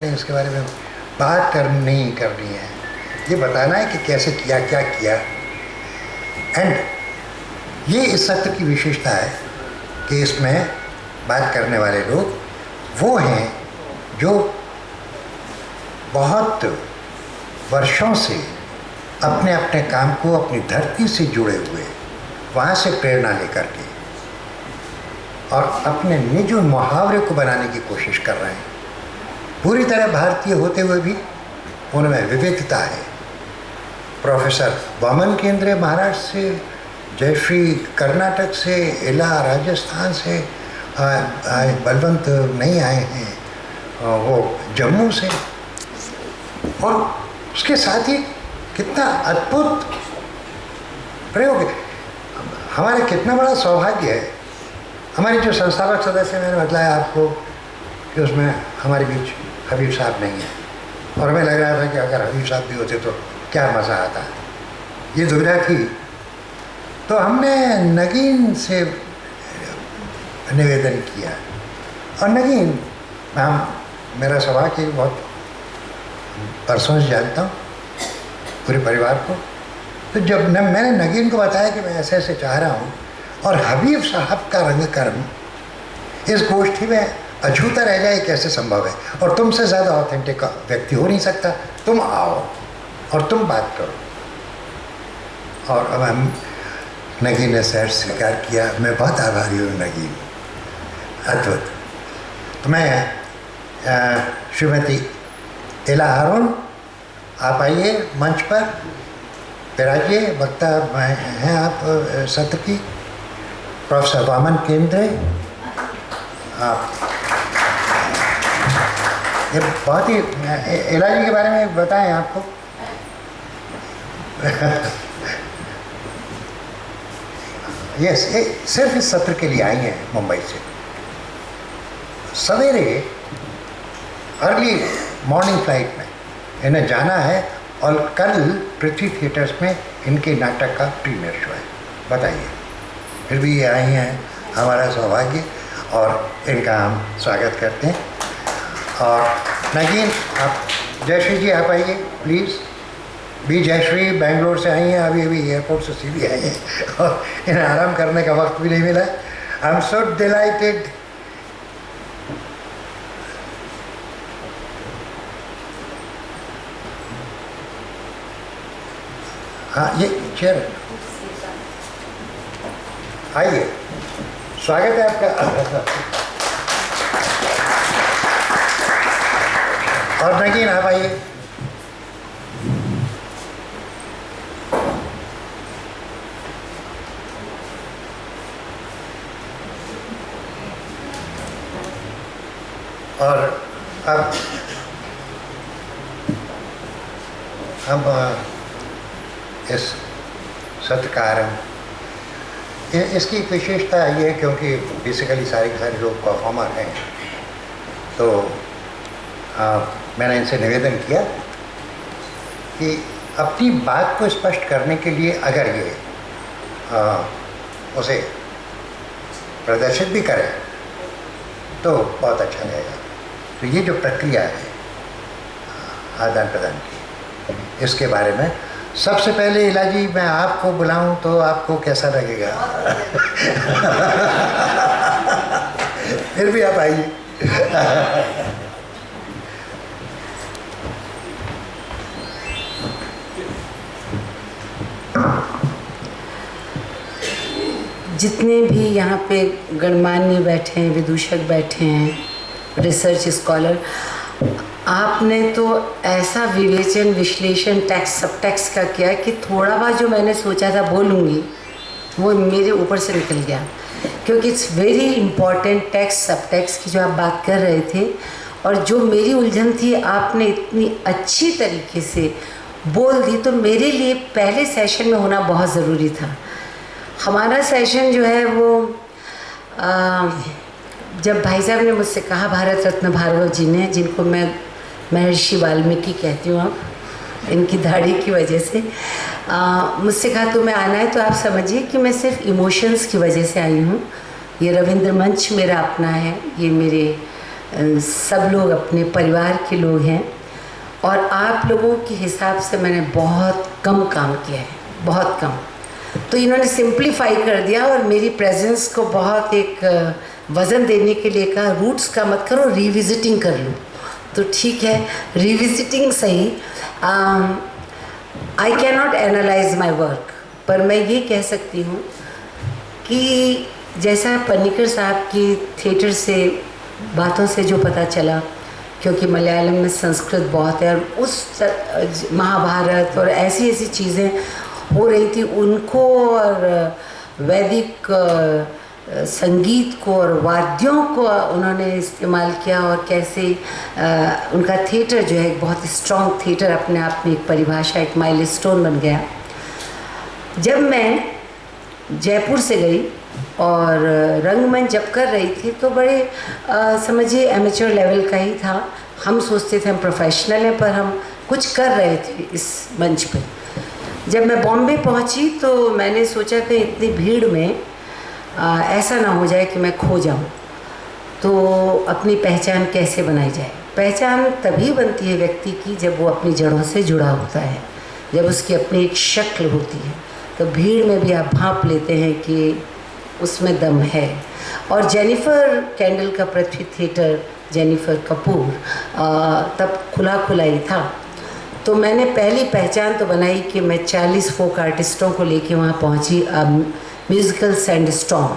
इसके बारे में बात नहीं करनी है, ये बताना है कि कैसे किया, क्या किया। एंड ये इस सत्र की विशेषता है कि इसमें बात करने वाले लोग वो हैं जो बहुत वर्षों से अपने अपने काम को अपनी धरती से जुड़े हुए, वहाँ से प्रेरणा लेकर के और अपने निज मुहावरे को बनाने की कोशिश कर रहे हैं। पूरी तरह भारतीय होते हुए भी उनमें विविधता है। प्रोफेसर वामन केंद्रे महाराष्ट्र से, जयश्री कर्नाटक से, इला राजस्थान से, बलवंत नहीं आए हैं, वो जम्मू से। और उसके साथ ही कितना अद्भुत प्रयोग है। हमारे कितना बड़ा सौभाग्य है। हमारे जो संस्थापक सदस्य, मैंने बताया आपको कि उसमें हमारे बीच हबीब साहब नहीं है, और हमें लग रहा था कि अगर हबीब साहब भी होते तो क्या मज़ा आता। ये दुविधा थी, तो हमने नगीन से निवेदन किया। और नगीन, मेरा सौभाग्य कि बहुत परसों से जानता हूँ पूरे परिवार को। तो जब मैंने नगीन को बताया कि मैं ऐसे ऐसे चाह रहा हूँ, और हबीब साहब का रंगकर्म इस गोष्ठी में अछूता रह जाए, कैसे संभव है। और तुमसे ज़्यादा ऑथेंटिक व्यक्ति हो नहीं सकता, तुम आओ और तुम बात करो। और अब हम नगीन ने सर स्वीकार किया। मैं बहुत आभारी हूँ नगीन, अद्भुत। तो मैं श्रीमती इला हारून, आप आइए मंच पर, विराजिए। वक्ता हैं आप सत्र की, प्रोफेसर वामन केंद्रे। आप ये बहुत ही इला जी के बारे में बताएं आपको। यस, सिर्फ इस सत्र के लिए आई हैं मुंबई से। सवेरे अर्ली मॉर्निंग फ्लाइट में इन्हें जाना है, और कल पृथ्वी थिएटर्स में इनके नाटक का प्रीमियर शो है। बताइए, फिर भी ये आई हैं, हमारा सौभाग्य, और इनका हम स्वागत करते हैं। और नगीन, आप, जयश्री जी आप आइए प्लीज़। भी जयश्री बेंगलोर से आई हैं, अभी अभी एयरपोर्ट से सीधी आई हैं, और इन्हें आराम करने का वक्त भी नहीं मिला। I am so dilated. हाँ, ये चेयर आइए, स्वागत है आपका। और नगीन आप आइए। और अब हम इस सत्र का आरंभ, इसकी विशेषता ये है क्योंकि बेसिकली सारे के सारे लोग परफॉर्मर हैं। तो मैंने इनसे निवेदन किया कि अपनी बात को स्पष्ट करने के लिए अगर ये उसे प्रदर्शित भी करें तो बहुत अच्छा रहेगा। तो ये जो प्रक्रिया है आदान प्रदान की, इसके बारे में सबसे पहले इला जी, मैं आपको बुलाऊं तो आपको कैसा लगेगा? फिर भी आप आइए। जितने भी यहाँ पे गणमान्य बैठे हैं, विदूषक बैठे हैं, रिसर्च स्कॉलर, आपने तो ऐसा विवेचन, विश्लेषण, टेक्स्ट सब टेक्स्ट का किया कि थोड़ा बहुत जो मैंने सोचा था बोलूँगी वो मेरे ऊपर से निकल गया। क्योंकि इट्स वेरी इम्पॉर्टेंट टेक्स्ट सब टेक्स्ट की जो आप बात कर रहे थे, और जो मेरी उलझन थी आपने इतनी अच्छी तरीके से बोल दी। तो मेरे लिए पहले सेशन में होना बहुत ज़रूरी था। हमारा सेशन जो है वो जब भाई साहब ने मुझसे कहा, भारत रत्न भार्गव जी ने, जिनको मैं महर्षि वाल्मीकि कहती हूँ, अब इनकी दाढ़ी की वजह से मुझसे कहा तुम्हें आना है, तो आप समझिए कि मैं सिर्फ इमोशंस की वजह से आई हूँ। ये रविंद्र मंच मेरा अपना है, ये मेरे सब लोग अपने परिवार के लोग हैं और आप लोगों के हिसाब से मैंने बहुत कम काम किया है, बहुत कम। तो इन्होंने सिंप्लीफाई कर दिया और मेरी प्रेजेंस को बहुत एक वज़न देने के लिए कहा, रूट्स का मत करो, रिविजिटिंग कर लो। तो ठीक है, रिविजिटिंग सही। I can not analyse my work, पर मैं ये कह सकती हूँ कि जैसा पन्नीकर साहब की थिएटर से बातों से जो पता चला, क्योंकि मलयालम में संस्कृत बहुत है और उस महाभारत और ऐसी ऐसी चीज़ें हो रही थी, उनको और वैदिक संगीत को और वाद्यों को उन्होंने इस्तेमाल किया और कैसे उनका थिएटर जो है एक बहुत स्ट्रॉन्ग थिएटर अपने आप में एक परिभाषा, एक माइलस्टोन बन गया। जब मैं जयपुर से गई और रंगमंच जब कर रही थी तो बड़े समझिए एमेच्योर लेवल का ही था। हम सोचते थे हम प्रोफेशनल हैं, पर हम कुछ कर रहे थे इस मंच पे। जब मैं बॉम्बे पहुंची तो मैंने सोचा कि इतनी भीड़ में ऐसा ना हो जाए कि मैं खो जाऊं, तो अपनी पहचान कैसे बनाई जाए। पहचान तभी बनती है व्यक्ति की जब वो अपनी जड़ों से जुड़ा होता है, जब उसकी अपनी एक शक्ल होती है। तो भीड़ में भी आप भांप लेते हैं कि उसमें दम है। और जेनिफर कैंडल का पृथ्वी थिएटर, जेनिफर कपूर तब खुला खुला ही था। तो मैंने पहली पहचान तो बनाई कि मैं 40 फोक आर्टिस्टों को लेके वहाँ पहुँची। म्यूज़िकल सैंडस्टॉर्म,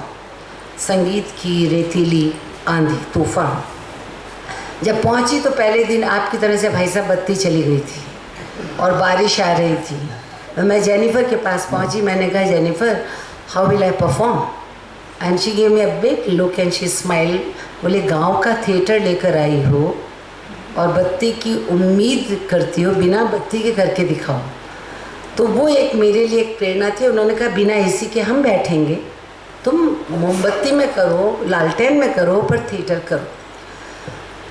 संगीत की रेतीली आंधी तूफान। जब पहुँची तो पहले दिन आपकी तरह से भाई साहब बत्ती चली गई थी और बारिश आ रही थी। मैं जेनिफर के पास पहुँची, मैंने कहा Jennifer how will I perform, and she gave me a big look and she smile. बोले गांव का थिएटर लेकर आई हो और बत्ती की उम्मीद करती हो, बिना बत्ती के करके दिखाओ। तो वो एक मेरे लिए एक प्रेरणा थी। उन्होंने कहा बिना एसी के हम बैठेंगे, तुम मोमबत्ती में करो, लालटेन में करो, पर थिएटर करो।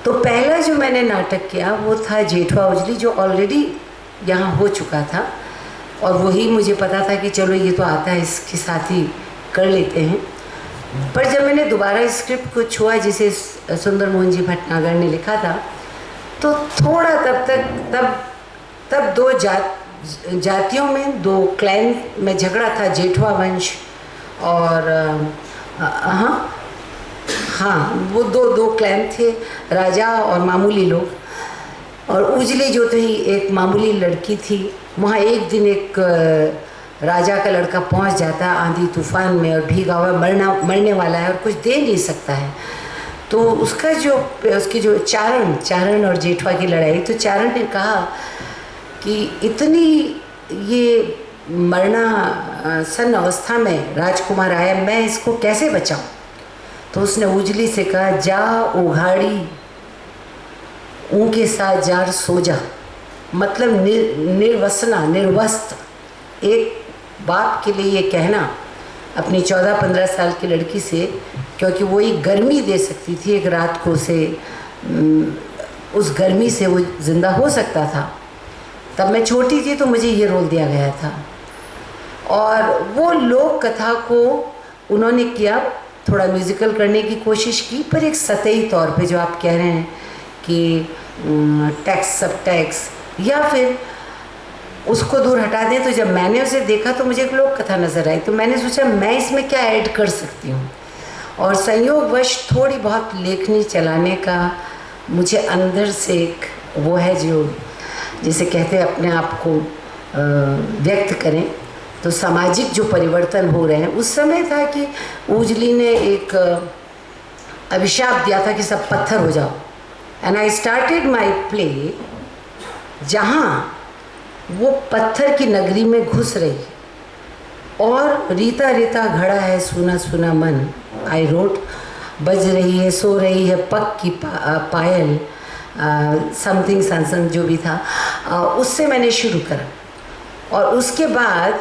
तो पहला जो मैंने नाटक किया वो था जेठवा उजली, जो ऑलरेडी यहाँ हो चुका था और वही मुझे पता था कि चलो ये तो आता है, इसके साथ ही कर लेते हैं। पर जब मैंने दोबारा स्क्रिप्ट को छुआ जिसे सुंदर मोहन जी भटनागर ने लिखा था, तो थोड़ा तब दो जातियों में, दो क्लैन में झगड़ा था, जेठवा वंश और हाँ वो दो क्लैन थे, राजा और मामूली लोग। और उजली जो थी एक मामूली लड़की थी। वहाँ एक दिन एक राजा का लड़का पहुँच जाता है आंधी तूफान में और भीगा हुआ मरने वाला है और कुछ दे नहीं सकता है। तो उसकी जो चारण और जेठवा की लड़ाई, तो चारण ने कहा कि इतनी ये मरना सन अवस्था में राजकुमार आया, मैं इसको कैसे बचाऊं। तो उसने उजली से कहा जा उघाड़ी उनके साथ जार सो जा, मतलब निर्वसना, निर्वस्त्र। एक बाप के लिए ये कहना अपनी 14-15 साल की लड़की से, क्योंकि वो एक गर्मी दे सकती थी एक रात को, उसे उस गर्मी से वो ज़िंदा हो सकता था। तब मैं छोटी थी तो मुझे ये रोल दिया गया था और वो लोक कथा को उन्होंने किया, थोड़ा म्यूज़िकल करने की कोशिश की, पर एक सतही तौर पे जो आप कह रहे हैं कि टैक्स सब टैक्स या फिर उसको दूर हटा दें। तो जब मैंने उसे देखा तो मुझे एक लोक कथा नज़र आई, तो मैंने सोचा मैं इसमें क्या ऐड कर सकती हूँ। और संयोगवश थोड़ी बहुत लेखनी चलाने का मुझे अंदर से एक वो है जो जिसे कहते हैं अपने आप को व्यक्त करें। तो सामाजिक जो परिवर्तन हो रहे हैं, उस समय था कि उजली ने एक अभिशाप दिया था कि सब पत्थर हो जाओ, and I started my play जहाँ वो पत्थर की नगरी में घुस रही और रीता रीता घड़ा है सुना सुना मन, आई रोट, बज रही है सो रही है पग की पायल, समथिंग सनसन जो भी था, उससे मैंने शुरू करा। और उसके बाद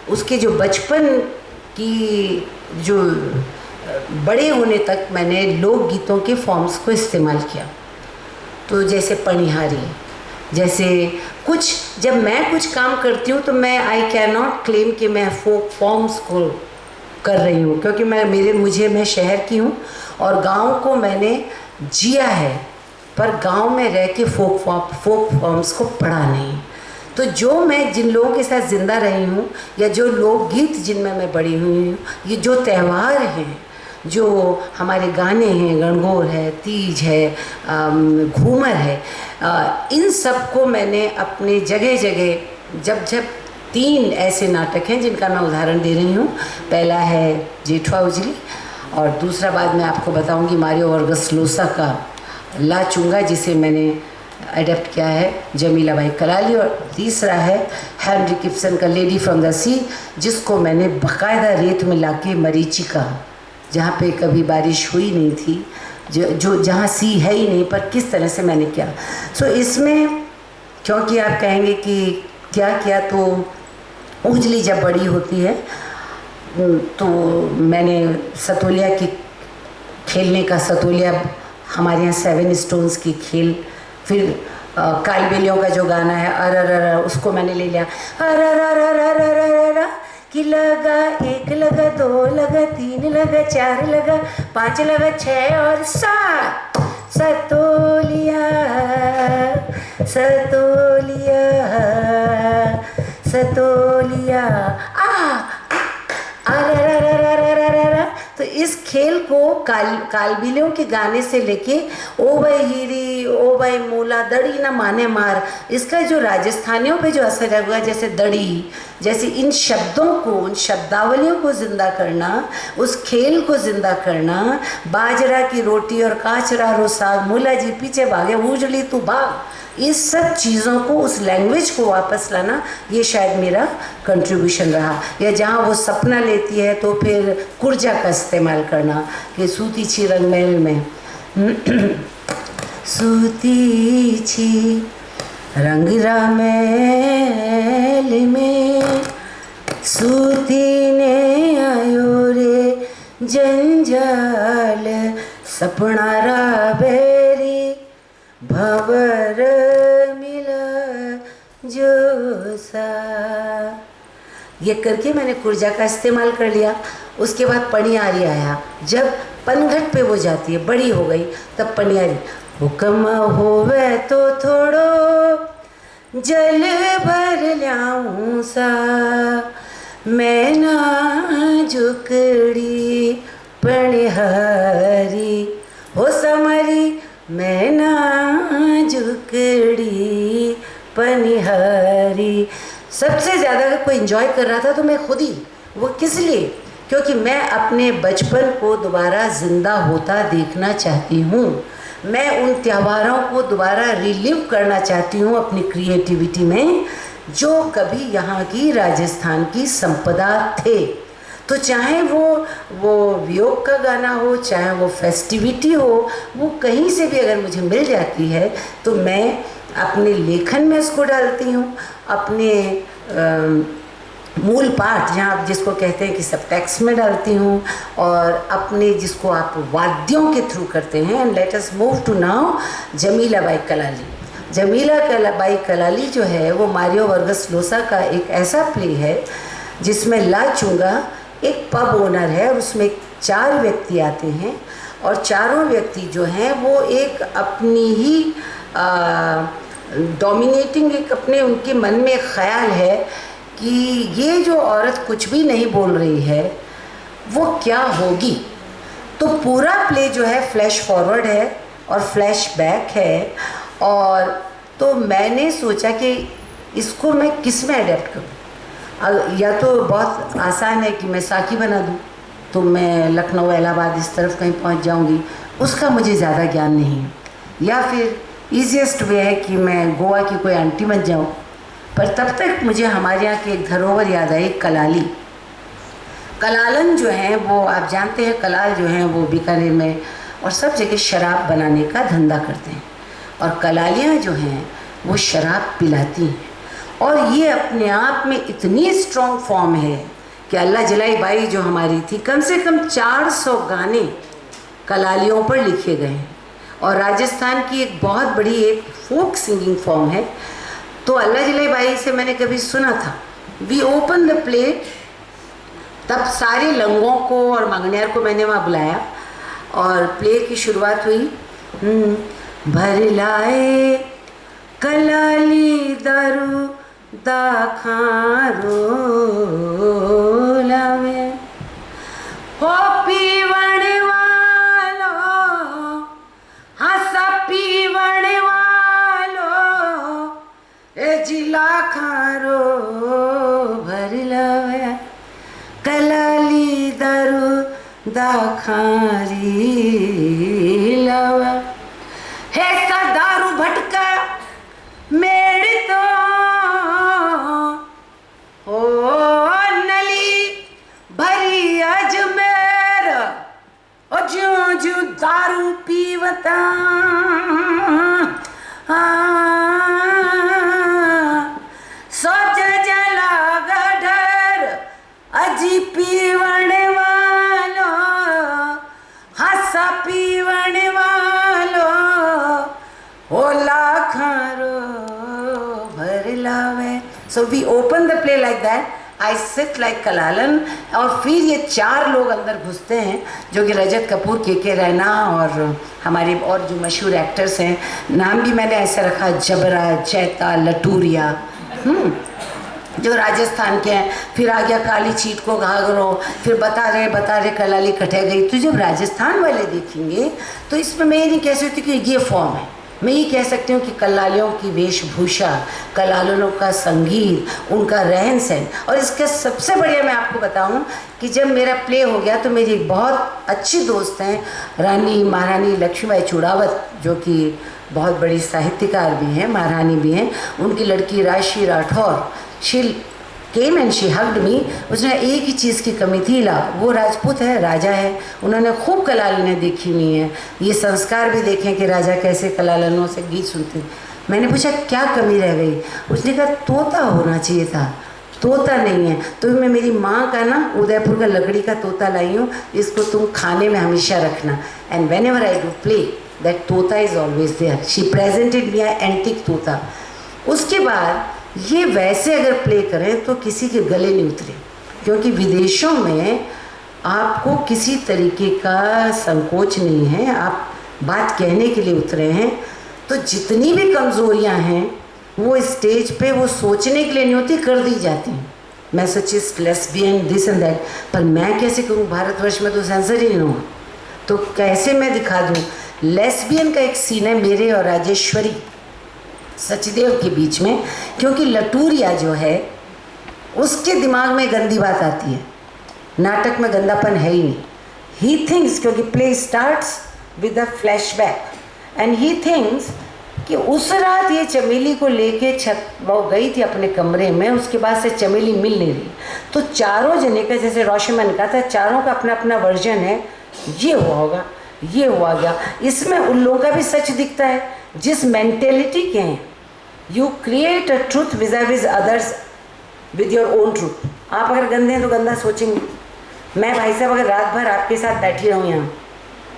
उसके जो बचपन की जो बड़े होने तक मैंने लोकगीतों के फॉर्म्स को इस्तेमाल किया। तो जैसे पनिहारी, जैसे कुछ जब मैं कुछ काम करती हूँ तो मैं आई कैन नॉट क्लेम कि मैं फोक फॉर्म्स को कर रही हूँ, क्योंकि मैं शहर की हूँ और गाँव को मैंने जिया है, पर गांव में रह के फोक फॉर्म्स को पढ़ा नहीं। तो जो मैं जिन लोगों के साथ ज़िंदा रही हूँ, या जो लोकगीत जिनमें मैं बड़ी हुई हूँ, ये जो त्यौहार हैं, जो हमारे गाने हैं, गणगौर है, तीज है, घूमर है, इन सब को मैंने अपने जगह जगह जब 3 ऐसे नाटक हैं जिनका मैं उदाहरण दे रही हूँ। पहला है जेठवा उजली, और दूसरा बाद में आपको बताऊँगी मारियो वर्गस लोसा का ला चुंगा, जिसे मैंने एडेप्ट किया है जमीला बाई कलाली, और तीसरा है हेनरी गिब्सन का लेडी फ्रॉम द सी, जिसको मैंने बाकायदा रेत में लाके मरीचिका, जहाँ पे कभी बारिश हुई नहीं थी, जो जहाँ सी है ही नहीं, पर किस तरह से मैंने किया। सो इसमें क्योंकि आप कहेंगे कि क्या किया, तो उजली जब बड़ी होती है तो मैंने सतोलिया की खेलने का, सतोलिया हमारे यहाँ 7 स्टोन्स की खेल, फिर कालबेलियों का जो गाना है अर उसको मैंने ले लिया, अर कि लगा 1 लगा 2 लगा 3 लगा 4 लगा 5 लगा 6 और 7, सतोलिया सतोलिया सतोलिया तो इस खेल को कालबिलियों के गाने से लेके ओ भाई हीरी, ओ भाई मूला, दड़ी ना माने मार, इसका जो राजस्थानियों पे जो असर हुआ, जैसे दड़ी, जैसे इन शब्दों को, उन शब्दावलियों को ज़िंदा करना, उस खेल को ज़िंदा करना, बाजरा की रोटी और काचरा रो साग, मूला जी पीछे भागे उजली तू भाग, इस सब चीज़ों को, उस लैंग्वेज को वापस लाना, ये शायद मेरा कंट्रीब्यूशन रहा। या जहाँ वो सपना लेती है तो फिर कुर्जा का इस्तेमाल करना कि सूती छी रंगमेल में सूती छी रंगरा मेल में सूती ने आयो रे जंजाल सपना रा बेरी भंवर मिला जो सा, ये करके मैंने कुर्जा का इस्तेमाल कर लिया। उसके बाद पनियारी आया, जब पनघट पे वो जाती है, बड़ी हो गई, तब पनियारी, हुक्म होवे तो थोड़ो जल भर ल्याऊं सा, मैं ना झुकड़ी पनिहारी हो समरी, मैं ना झुकड़ी पनिहारी। सबसे ज़्यादा अगर कोई एंजॉय कर रहा था तो मैं खुद ही, वो किस लिए, क्योंकि मैं अपने बचपन को दोबारा ज़िंदा होता देखना चाहती हूँ, मैं उन त्योहारों को दोबारा रिलीव करना चाहती हूँ अपनी क्रिएटिविटी में, जो कभी यहाँ की राजस्थान की संपदा थे। तो चाहे वो वियोग का गाना हो, चाहे वो फेस्टिविटी हो, वो कहीं से भी अगर मुझे मिल जाती है तो मैं अपने लेखन में उसको डालती हूँ, अपने मूल पाठ जहाँ आप जिसको कहते हैं कि सब टेक्स्ट में डालती हूँ, और अपने जिसको आप वाद्यों के थ्रू करते हैं। And let us move to now Jamila Bai Kalali. Jamila Bai Kalali जो है वो मारियो वर्गस लोसा का एक ऐसा प्ले है जिसमें ला चुंगा एक पब ओनर है, और उसमें 4 व्यक्ति आते हैं, और चारों व्यक्ति जो हैं वो एक अपनी ही डोमिनेटिंग, एक अपने उनके मन में एक ख्याल है कि ये जो औरत कुछ भी नहीं बोल रही है वो क्या होगी। तो पूरा प्ले जो है फ्लैश फॉरवर्ड है और फ्लैश बैक है, और तो मैंने सोचा कि इसको मैं किस में अडेप्ट करूँ। या तो बहुत आसान है कि मैं साकी बना दूँ, तो मैं लखनऊ इलाहाबाद इस तरफ कहीं पहुँच जाऊँगी, उसका मुझे ज़्यादा ज्ञान नहीं है। या फिर ईजीएस्ट वे है कि मैं गोवा की कोई आंटी बन जाऊँ। पर तब तक मुझे हमारे यहाँ की एक धरोहर याद आई, कलाली। कलालन जो हैं वो आप जानते हैं, कलाल जो हैं वो बीकानेर में और सब जगह शराब बनाने का धंधा करते हैं, और कलालियाँ जो हैं वो शराब पिलाती हैं, और ये अपने आप में इतनी स्ट्रॉन्ग फॉर्म है कि अल्लाह जलाई बाई जो हमारी थी, कम से कम 400 गाने कलालियों पर लिखे गए हैं, और राजस्थान की एक बहुत बड़ी एक फोक सिंगिंग फॉर्म है। तो अल्लाह जलाई बाई से मैंने कभी सुना था, वी ओपन द प्ले, तब सारे लंगों को और मंगनियार को मैंने वहाँ बुलाया और प्ले की शुरुआत हुई, भर लाए कलाली दारू दाखारो लावे हो पीवण वालो हंसा पीवण वालो ए जिला खारो भर लावे कलाली दारू दाखारी लावा हे सा दारू भटका मेड़ तो हो नली भरी अजमेर ओ ज्यों ज्यों दारू पीवता सोच जला गढ़र अजी पीवण वालो हंसा पीवण वालो होला खारो भर लावे. So we open the play like that. I sit like कलालन और फिर ये 4 लोग अंदर घुसते हैं जो कि रजत कपूर, के रैना और हमारे और जो मशहूर एक्टर्स हैं. नाम भी मैंने ऐसा रखा, जबरा, जैता, लटूरिया, जो राजस्थान के हैं. फिर आ गया काली चीट को घाघरो, फिर बता रहे कलाली कटे गई. तो जब राजस्थान वाले देखेंगे तो इसमें मैं ये नहीं कह सकती कि ये फॉर्म है. मैं ये कह सकती हूँ कि कलालियों की वेशभूषा, कलालियों का संगीत, उनका रहन सहन. और इसका सबसे बढ़िया मैं आपको बताऊँ कि जब मेरा प्ले हो गया तो मेरी बहुत अच्छी दोस्त हैं रानी महारानी लक्ष्मीबाई चूड़ावत, जो कि बहुत बड़ी साहित्यकार भी हैं, महारानी भी हैं. उनकी लड़की राशि Rathore, she came and she hugged मी. उसने एक ही चीज़ की कमी थी, वो राजपूत है, राजा है, उन्होंने खूब कलालनें देखी हुई हैं, ये संस्कार भी देखें कि राजा कैसे कलालनों से गीत सुनते हैं. मैंने पूछा क्या कमी रह गई. उसने कहा तोता होना चाहिए था, तोता नहीं है. तो मैं मेरी माँ का ना उदयपुर का लकड़ी का तोता लाई हूँ, इसको तुम खाने में हमेशा रखना. And whenever I do play that tota is always there. She presented me antique tota. उसके बाद ये वैसे अगर प्ले करें तो किसी के गले नहीं उतरे, क्योंकि विदेशों में आपको किसी तरीके का संकोच नहीं है, आप बात कहने के लिए उतरे हैं. तो जितनी भी कमज़ोरियां हैं वो स्टेज पे वो सोचने के लिए नहीं होती, कर दी जाती हैं. मैसेजिस्ट, लेस्बियन, दिस एंड दैट. पर मैं कैसे करूँ, भारतवर्ष में तो सेंसर ही नहीं हुआ, तो कैसे मैं दिखा दूँ. लेस्बियन का एक सीन है मेरे और राजेश्वरी सचदेव के बीच में, क्योंकि लटूरिया जो है उसके दिमाग में गंदी बात आती है, नाटक में गंदापन है ही नहीं. ही थिंक्स, क्योंकि play starts with a flashback and he thinks कि उस रात ये चमेली को लेके छत वो गई थी अपने कमरे में, उसके बाद से चमेली मिल नहीं रही. तो चारों जने का, जैसे रोशन ने कहा था, चारों का अपना अपना वर्जन है. ये हुआ होगा, ये हुआ गया. इसमें उन लोगों का भी सच दिखता है जिस मेंटेलिटी के हैं. You create a truth विज़ others with your own truth. आप अगर गंदे हैं तो गंदा सोचेंगे. मैं भाई साहब अगर रात भर आपके साथ बैठी रहूँ यहाँ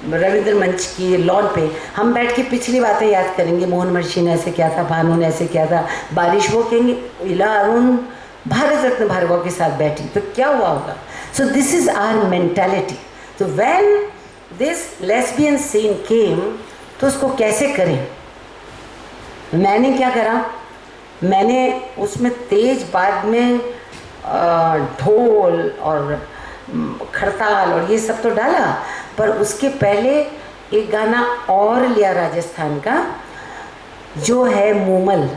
रविंद्र मंच की लॉन पे, हम बैठ के पिछली बातें याद करेंगे, मोहन मर्शी ने ऐसे किया था, भानु ने ऐसे किया था, बारिश, वो कहेंगे इला अरुण भारत रत्न भार्गव के साथ बैठी, तो क्या हुआ होगा. So this is our mentality. तो when this lesbian scene came, तो उसको कैसे करें. मैंने क्या करा, मैंने उसमें तेज बाद में ढोल और खड़ताल और ये सब तो डाला, पर उसके पहले एक गाना और लिया राजस्थान का जो है मूमल.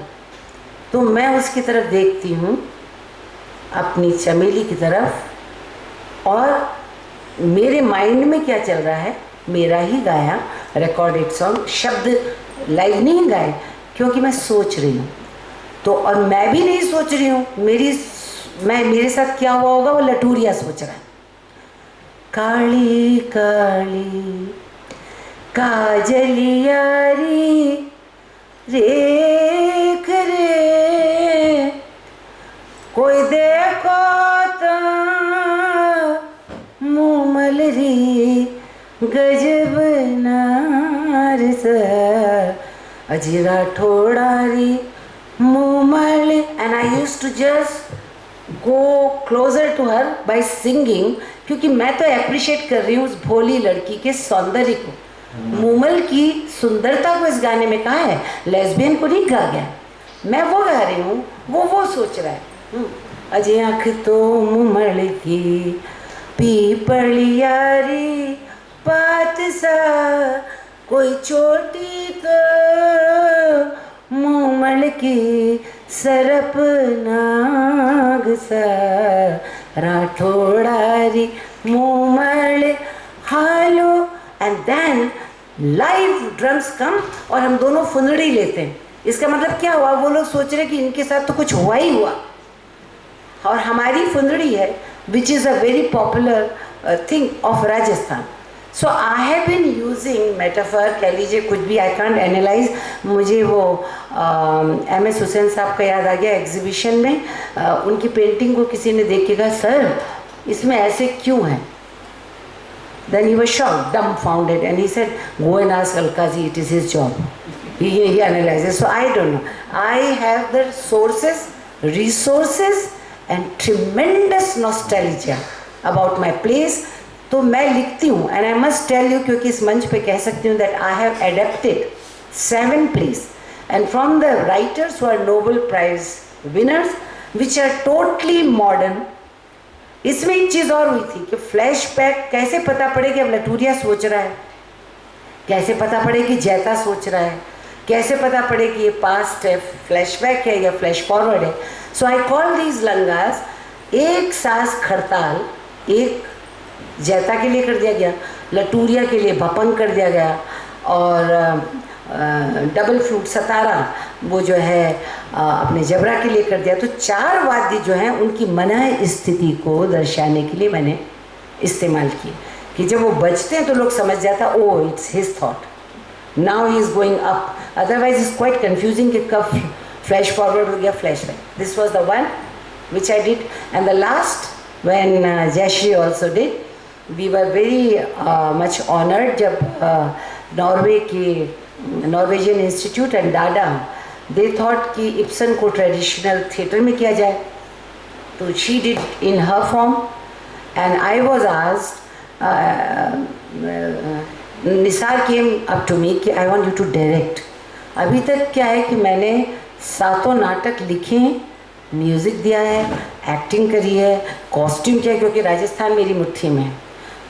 तो मैं उसकी तरफ देखती हूँ, अपनी चमेली की तरफ, और मेरे माइंड में क्या चल रहा है, मेरा ही गाया रिकॉर्डेड सॉन्ग, शब्द लाइव नहीं गाए, क्योंकि मैं सोच रही हूँ. तो और मैं भी नहीं सोच रही हूँ, मेरे साथ क्या हुआ होगा वो लटूरिया सोच रहा है. काली काली काजलियारी रेख रे कोई देखो तो मूमल री गजब नारस अजीरा ठोड़ारी Moomal. And I used to just go closer to her by singing, क्योंकि मैं तो अप्रिशिएट कर रही हूँ उस भोली लड़की के सौंदर्य को. मूमल की सुंदरता को इस गाने में कहा है, लेस्बियन को नहीं कहा गया। मैं वो गा रही हूँ, वो सोच रहा है। अजय आँख तो मूमल की पीपली यारी बात सा, कोई चोटी तो मूमल की सरप नाग सा, राठौड़ारी मूमल हालो। एंड देन लाइव ड्रम्स कम और हम दोनों फुंदड़ी लेते हैं। इसका मतलब क्या हुआ, वो लोग सोच रहे कि इनके साथ तो कुछ हुआ ही हुआ, और हमारी फुंदड़ी है which is a very popular thing of Rajasthan. So I have been using metaphor, कह लीजिए कुछ भी, आई कांट एनालाइज। मुझे वो MS हुसैन साहब का याद आ गया एग्जीबिशन में। उनकी पेंटिंग को किसी ने देख के कहा, सर इसमें ऐसे क्यों है? Then he was shocked, dumbfounded, and he said, "Go and ask Alkaji. It is his job. He analyzes." So I don't know. I have the sources, resources, and tremendous nostalgia about my place. तो मैं लिखती हूँ, and I must tell you, क्योंकि इस मंच पे कह सकती हूँ that I have adapted 7 plays, and from the writers who are Nobel Prize winners, which are totally modern. इसमें एक चीज़ और हुई थी कि फ्लैशबैक कैसे पता पड़े कि अब लटूरिया सोच रहा है, कैसे पता पड़े कि जैता सोच रहा है, कैसे पता पड़े कि ये पास्ट है, फ्लैशबैक है या फ्लैश फॉरवर्ड है। सो आई कॉल दीज लंगास, एक सास खड़ताल एक जैता के लिए कर दिया गया, लटूरिया के लिए भपंग कर दिया गया, और डबल फ्लूट सतारा वो जो है अपने जबरा के लिए कर दिया। तो 4 वाद्य जो हैं उनकी मनः स्थिति को दर्शाने के लिए मैंने इस्तेमाल की, कि जब वो बजते हैं तो लोग समझ जाता, oh it's his thought, now he is going up. Otherwise it's quite confusing कि कब फ्लैश फॉरवर्ड हो गया flash back. This was the one which I did, and the last when Jayashree also did, we were very much honoured जब Norway की Norwegian institute and डाडा they thought कि Ibsen को traditional theatre में किया जाए, तो she did in her form, and I was asked, Nisar came up to me कि I want you to direct. अभी तक क्या है कि मैंने 7 नाटक लिखे, म्यूज़िक दिया है, एक्टिंग करी है, कॉस्ट्यूम किया, क्योंकि राजस्थान मेरी मुट्ठी में है,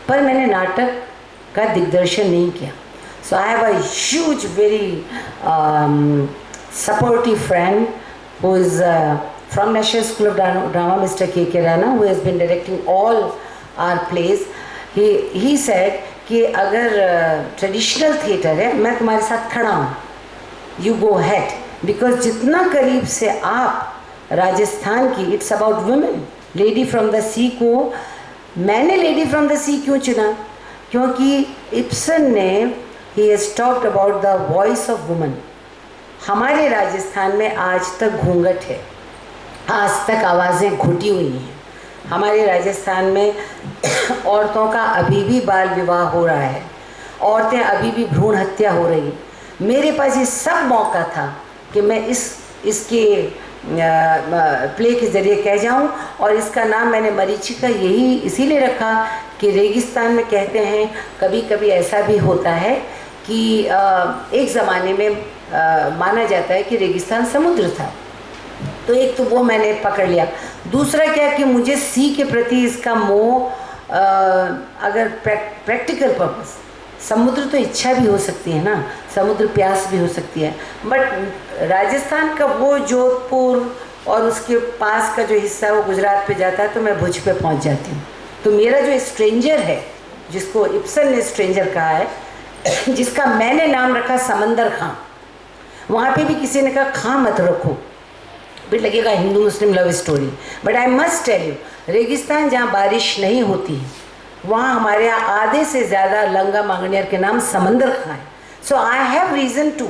पर मैंने नाटक का दिग्दर्शन नहीं किया। So I have a huge, very supportive friend who is from National School of Drama, Mr. K.K. Rana, who has been directing all our plays. He said कि अगर ट्रेडिशनल थिएटर है, मैं तुम्हारे साथ खड़ा हूँ, you go ahead, because जितना करीब से आप राजस्थान की, it's about women, Lady from the Sea को, मैंने Lady from the Sea क्यों चुना? क्योंकि इब्सन ने He has talked about the voice of woman. हमारे राजस्थान में आज तक घूंघट है, आज तक आवाज़ें घुटी हुई हैं। हमारे राजस्थान में औरतों का अभी भी बाल विवाह हो रहा है, औरतें अभी भी भ्रूण हत्या हो रही। मेरे पास ये सब मौका था कि मैं इसके प्ले के ज़रिए कह जाऊं, और इसका नाम मैंने मरीचिका यही इसीलिए रखा कि रेगिस्तान में कहते हैं कभी कभी ऐसा भी होता है कि एक ज़माने में माना जाता है कि रेगिस्तान समुद्र था, तो एक तो वो मैंने पकड़ लिया। दूसरा क्या कि मुझे सी के प्रति इसका मोह, अगर प्रैक्टिकल पर्पस, समुद्र तो इच्छा भी हो सकती है ना, समुद्र प्यास भी हो सकती है, बट राजस्थान का वो जोधपुर और उसके पास का जो हिस्सा है वो गुजरात पे जाता है, तो मैं भुज पे पहुंच जाती हूँ। तो मेरा जो स्ट्रेंजर है, जिसको इब्सन ने स्ट्रेंजर कहा है, जिसका मैंने नाम रखा समंदर खां, वहाँ पे भी किसी ने कहा खां मत रखो, फिर लगेगा Hindu Muslim love story. But I must tell you, रेगिस्तान जहाँ बारिश नहीं होती है, वहाँ हमारे यहाँ आधे से ज़्यादा लंगा मांगनियर के नाम समंदर खां है। So I have reason to,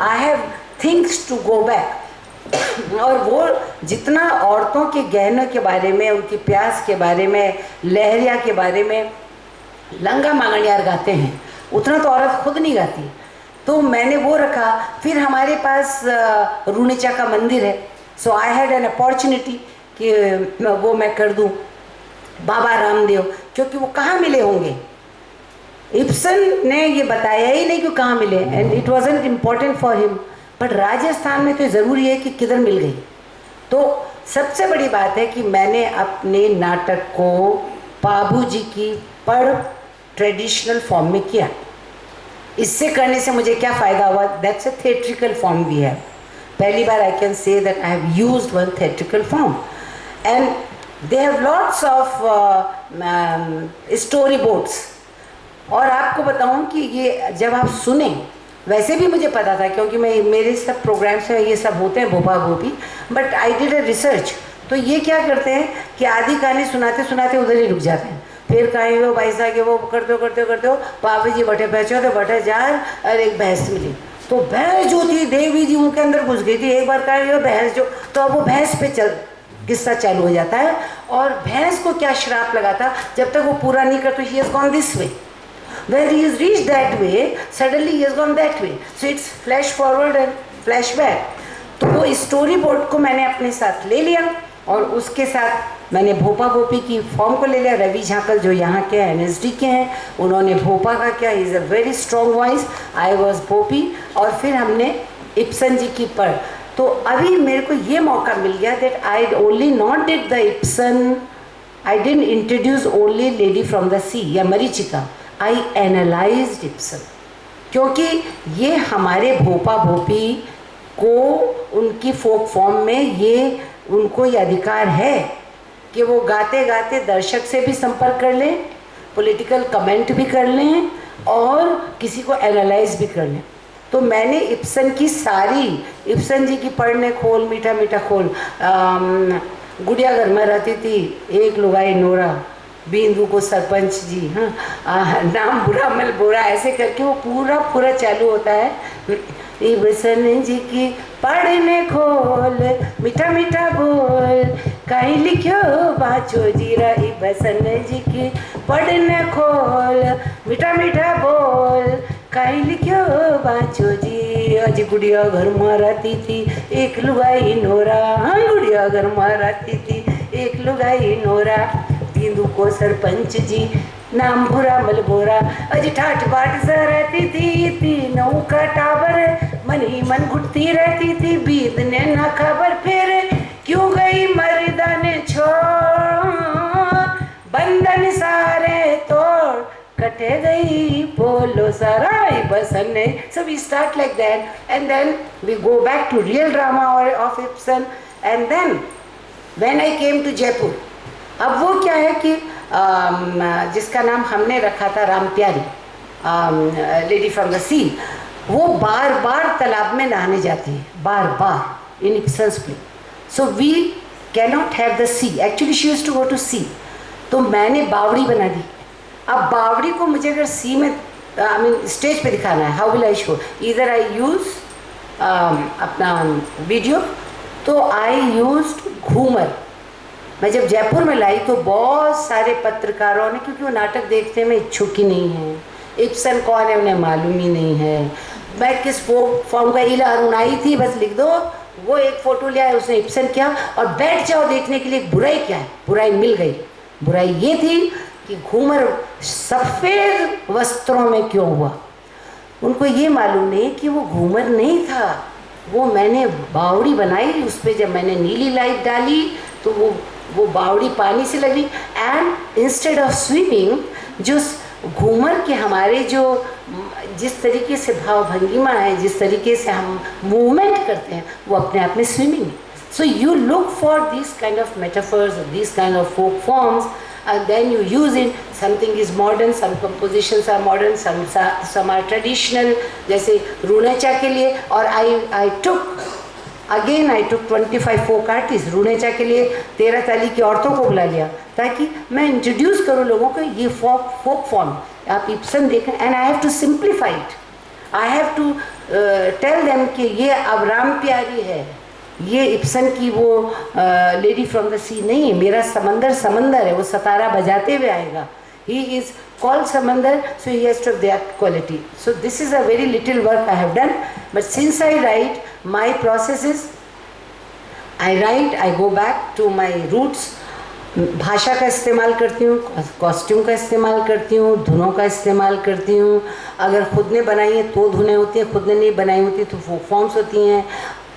I have things to go back. और वो जितना औरतों के गहनों के बारे में, उनकी प्यास के बारे में, लहरिया के बारे में लंगा मांगनियार गाते हैं, उतना तो औरत खुद नहीं गाती। तो मैंने वो रखा। फिर हमारे पास रूणेचा का मंदिर है, so I had an opportunity कि वो मैं कर दूं। बाबा रामदेव, क्योंकि वो कहाँ मिले होंगे, इब्सन ने ये बताया ही नहीं कि कहाँ मिले, and it wasn't important for him, but Rajasthan में तो ज़रूरी है कि किधर मिल गई। तो सबसे बड़ी बात है कि मैंने अपने नाटक को बाबू जी की पढ़ ट्रेडिशनल फॉर्म में किया। इससे करने से मुझे क्या फ़ायदा हुआ? That's a theatrical form we have. पहली बार I can say that I have used one theatrical form, and they have lots of story boards. और आपको बताऊं कि ये जब आप सुने, वैसे भी मुझे पता था क्योंकि मैं मेरे सब प्रोग्राम्स में ये सब होते हैं भोपा भोपी, but I did a research. तो ये क्या करते हैं कि आधी कहानी सुनाते सुनाते उधर ही रुक जाते हैं, फिर कहीं वो भाई साहब वो करते हो पापा जी बटे पहचो तो बटे जार और एक भैंस मिली। तो भैंस जो थी देवी जी उनके अंदर घुस गई थी। एक बार कहीं वो भैंस जो, तो अब वो भैंस पे किस्सा चालू हो जाता है। और भैंस को क्या श्राप लगा था, जब तक वो पूरा नहीं करते he has gone this way, when he has reached that way suddenly he has gone that way, so it's flash forward and flashback। तो वो स्टोरी बोर्ड को मैंने अपने साथ ले लिया और उसके साथ मैंने भोपा भोपी की फॉर्म को ले लिया। रवि झाकल जो यहाँ के NSD के हैं, उन्होंने भोपा का किया, is a very strong voice, I was Bhopi, और फिर हमने इब्सन जी की पढ़। तो अभी मेरे को ये मौका मिल गया that I only not did the Ibsen, I didn't introduce only lady from the sea या मरीचिका, आई एनालाइज्ड इब्सन, क्योंकि ये हमारे भोपा भोपी को उनकी फोक फॉर्म में ये उनको ये अधिकार है कि वो गाते गाते दर्शक से भी संपर्क कर लें, पॉलिटिकल कमेंट भी कर लें और किसी को एनालाइज भी कर लें। तो मैंने इब्सन की सारी, इब्सन जी की पढ़ने खोल मीठा मीठा खोल, गुड़िया घर में रहती थी एक लुगाई नोरा, बिंदु को सरपंच जी, हाँ नाम बुरा मल बुरा, ऐसे करके वो पूरा चालू होता है। इब्सन जी की पढ़ने खोल मीठा मीठा बोल, कहीं लिखो बाचो जीरा, इब्सन जी की पढ़ने खोल मीठा मीठा बोल, कहीं लिखो बाचो जी। अज गुड़िया घर में रहती थी एक लुगाई नोरा, हाँ गुड़िया घर में रहती थी एक लुगाई नोरा, बिंदु को सरपंच जी नाम बुरा मल बोरा, अज ठाठ बाट सा रहती थी तीनों का टावर, मन ही मन घुटती रहती थी बीत ने ना खबर, फिर क्यों गई मर्दाने छोड़, बंधन सारे तोड़ कटे गई बोलो सराय बसने। So we start like that and then we go back to real drama of Ibsen, and then when I came to Jaipur, अब वो क्या है कि जिसका नाम हमने रखा था राम प्यारी, लेडी फ्रॉम द सी, वो बार बार तालाब में नहाने जाती है, बार बार in Ibsen's play. So we can not have the sea, actually she used to go to sea. तो मैंने बावड़ी बना दी। अब बावड़ी को मुझे अगर सी में आई मीन स्टेज पे दिखाना है, how will I show? Either I use अपना वीडियो, तो आई यूज्ड घूमर। मैं जब जयपुर में लाई तो बहुत सारे पत्रकारों ने, क्योंकि वो नाटक देखने में इच्छुक ही नहीं है, इब्सन कौन है उन्हें मालूम ही नहीं है, मैं किस फॉर्म का इला अरुणाई थी बस लिख दो, वो एक फ़ोटो लिया है उसने इब्सन किया और बैठ जाओ देखने के लिए। बुराई क्या है? बुराई मिल गई। बुराई ये थी कि घूमर सफ़ेद वस्त्रों में क्यों हुआ। उनको ये मालूम नहीं कि वो घूमर नहीं था, वो मैंने बावड़ी बनाई, उस पर जब मैंने नीली लाइट डाली तो वो बावड़ी पानी से लगी, एंड इंस्टेड ऑफ स्विमिंग जो घूमर के हमारे जो जिस तरीके से भाव भंगिमा है, जिस तरीके से हम मूवमेंट करते हैं, वो अपने आप में स्विमिंग है। So you look for this kind of metaphors, this kind of folk forms, and then you use it. Something is modern, some compositions are modern, some are traditional, जैसे रूनेचा के लिए। और I took 25 folk artists रूनेचा के लिए 13 ताली की औरतों को बुला लिया ताकि मैं इंट्रोड्यूस करूँ लोगों को ये folk form। आप इब्सन देखें, and I have to simplify it, I have to tell them कि ये अब राम प्यारी है, ये इब्सन की वो लेडी फ्रॉम द सी नहीं है, मेरा समंदर है, वो सतारा बजाते हुए आएगा। He is called Samandar, so he has to have that quality. So this is a very little work I have done, but since I write, my process is I write, I go back to my roots, भाषा का इस्तेमाल करती हूँ, costume का इस्तेमाल करती हूँ, धुनों का इस्तेमाल करती हूँ। अगर खुद ने बनाई है तो धुनें होती हैं, खुद ने नहीं बनाई होती तो फोक फॉर्म्स होती हैं।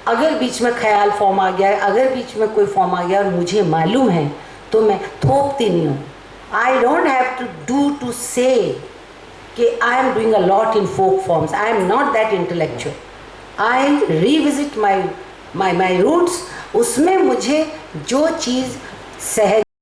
अगर बीच में ख्याल फॉर्म आ गया है, अगर बीच में कोई फॉर्म आ गया और मुझे मालूम है तो मैं थोपती नहीं हूँ। I don't have to do to say कि I am doing a lot in folk forms. I am not that intellectual. I revisit my roots. उसमें मुझे जो चीज़ सहज